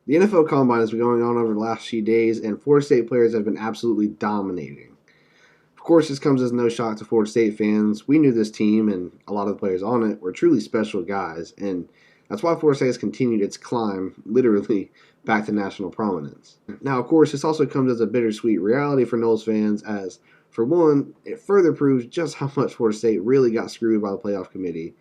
The NFL Combine has been going on over the last few days, and Florida State players have been absolutely dominating. Of course, this comes as no shock to Florida State fans. We knew this team and a lot of the players on it were truly special guys, and that's why Florida State has continued its climb, literally, back to national prominence. Now, of course, this also comes as a bittersweet reality for Noles fans, as, for one, it further proves just how much Florida State really got screwed by the playoff committee.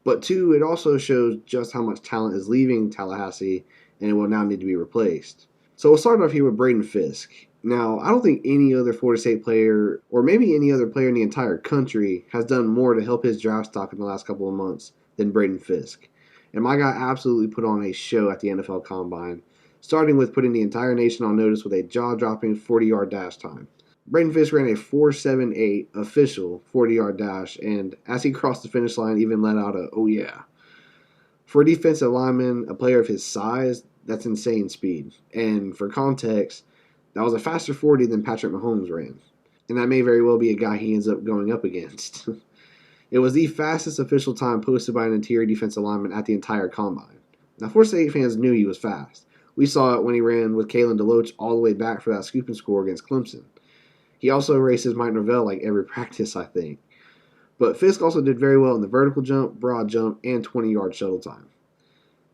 But two, it also shows just how much talent is leaving Tallahassee and it will now need to be replaced. So we'll start off here with Braden Fisk. Now, I don't think any other Florida State player, or maybe any other player in the entire country, has done more to help his draft stock in the last couple of months than Braden Fisk. And my guy absolutely put on a show at the NFL Combine, starting with putting the entire nation on notice with a jaw-dropping 40-yard dash time. Braden Fisk ran a 4.78 official 40-yard dash, and as he crossed the finish line, even let out a "oh yeah." For a defensive lineman, a player of his size, that's insane speed. And for context, that was a faster 40 than Patrick Mahomes ran. And that may very well be a guy he ends up going up against. It was the fastest official time posted by an interior defensive lineman at the entire combine. Now, Florida State fans knew he was fast. We saw it when he ran with Kalen DeLoach all the way back for that scoop and score against Clemson. He also races Mike Norvell like every practice, I think. But Fisk also did very well in the vertical jump, broad jump, and 20-yard shuttle time.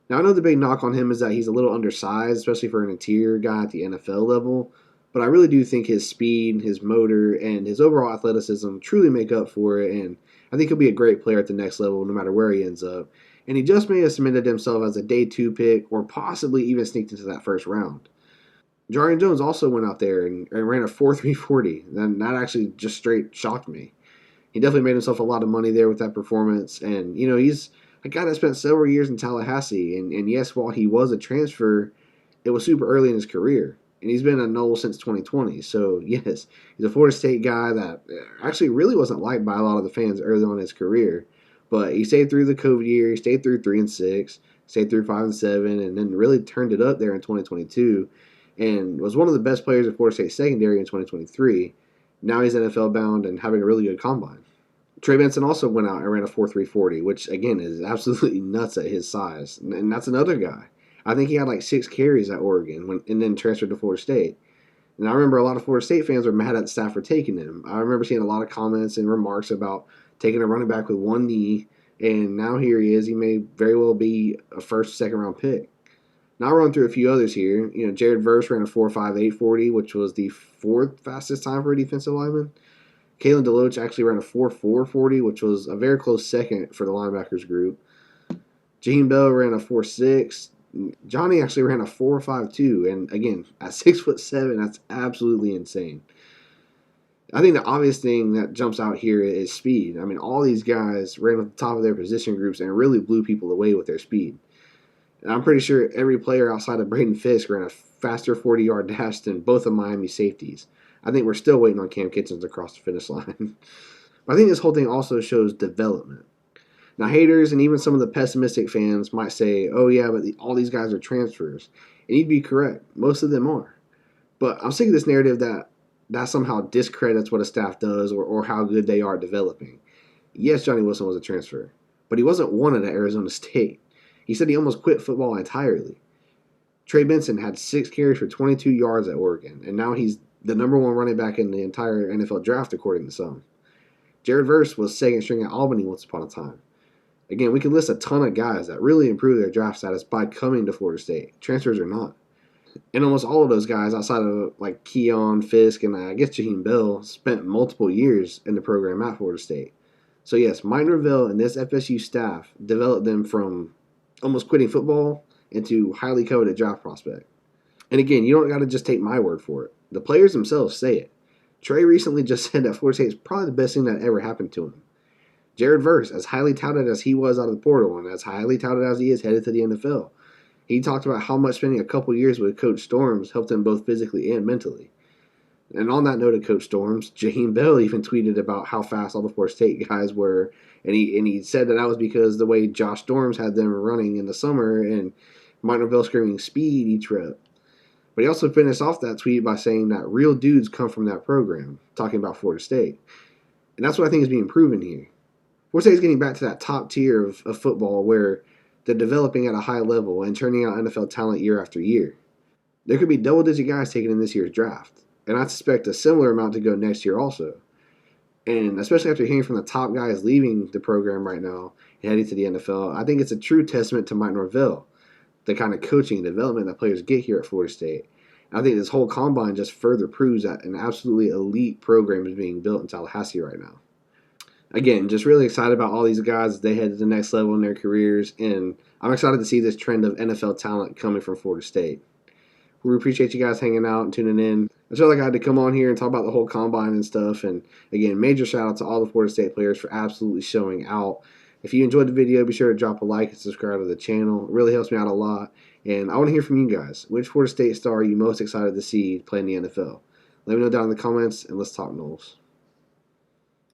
Now, I know the big knock on him is that he's a little undersized, especially for an interior guy at the NFL level, but I really do think his speed, his motor, and his overall athleticism truly make up for it, and I think he'll be a great player at the next level no matter where he ends up. And he just may have cemented himself as a day 2 pick or possibly even sneaked into that first round. Jarian Jones also went out there and ran a 4.340, and that actually just straight shocked me. He definitely made himself a lot of money there with that performance, and, he's a guy that spent several years in Tallahassee, and yes, while he was a transfer, it was super early in his career. And he's been a Nole since 2020. So, yes, he's a Florida State guy that actually really wasn't liked by a lot of the fans early on in his career. But he stayed through the COVID year. He stayed through 3-6, stayed through 5-7, and then really turned it up there in 2022 and was one of the best players in Florida State secondary in 2023. Now he's NFL bound and having a really good combine. Trey Benson also went out and ran a 4.340, which, again, is absolutely nuts at his size. And that's another guy. I think he had like 6 carries at Oregon and then transferred to Florida State. And I remember a lot of Florida State fans were mad at staff for taking him. I remember seeing a lot of comments and remarks about taking a running back with one knee, and now here he is. He may very well be a first, second round pick. Now I'll run through a few others here. Jared Verse ran a 4.58 40, which was the 4th fastest time for a defensive lineman. Kalen DeLoach actually ran a 4.4 40, which was a very close second for the linebackers group. Jaheim Bell ran a 4.6. Johnny actually ran a 4.52, and again, at 6'7", that's absolutely insane. I think the obvious thing that jumps out here is speed. I mean, all these guys ran at the top of their position groups and really blew people away with their speed. And I'm pretty sure every player outside of Braden Fisk ran a faster 40-yard dash than both of Miami safeties. I think we're still waiting on Cam Kitchens to cross the finish line. But I think this whole thing also shows development. Now, haters and even some of the pessimistic fans might say, oh, yeah, but all these guys are transfers. And you'd be correct. Most of them are. But I'm sick of this narrative that somehow discredits what a staff does or how good they are at developing. Yes, Johnny Wilson was a transfer, but he wasn't wanted at Arizona State. He said he almost quit football entirely. Trey Benson had 6 carries for 22 yards at Oregon, and now he's the number 1 running back in the entire NFL draft, according to some. Jared Verse was second string at Albany once upon a time. Again, we can list a ton of guys that really improved their draft status by coming to Florida State, transfers or not. And almost all of those guys, outside of like Keon, Fisk, and I guess Jaheim Bell, spent multiple years in the program at Florida State. So yes, Mike Norvell and this FSU staff developed them from almost quitting football into highly coveted draft prospect. And again, you don't got to just take my word for it. The players themselves say it. Trey recently just said that Florida State is probably the best thing that ever happened to him. Jared Verse, as highly touted as he was out of the portal and as highly touted as he is headed to the NFL, he talked about how much spending a couple years with Coach Storms helped him both physically and mentally. And on that note of Coach Storms, Jaheim Bell even tweeted about how fast all the Florida State guys were, and he said that was because the way Josh Storms had them running in the summer and Mike Norvell screaming speed each rep. But he also finished off that tweet by saying that real dudes come from that program, talking about Florida State. And that's what I think is being proven here. Florida State is getting back to that top tier of football where They're developing at a high level and turning out NFL talent year after year. There could be double-digit guys taken in this year's draft, and I suspect a similar amount to go next year also. And especially after hearing from the top guys leaving the program right now and heading to the NFL, I think it's a true testament to Mike Norvell, the kind of coaching and development that players get here at Florida State. I think this whole combine just further proves that an absolutely elite program is being built in Tallahassee right now. Again, just really excited about all these guys as they head to the next level in their careers, and I'm excited to see this trend of NFL talent coming from Florida State. We appreciate you guys hanging out and tuning in. I felt like I had to come on here and talk about the whole combine and stuff. And again, major shout out to all the Florida State players for absolutely showing out. If you enjoyed the video, be sure to drop a like and subscribe to the channel. It really helps me out a lot. And I want to hear from you guys. Which Florida State star are you most excited to see play in the NFL? Let me know down in the comments, and let's talk Noles.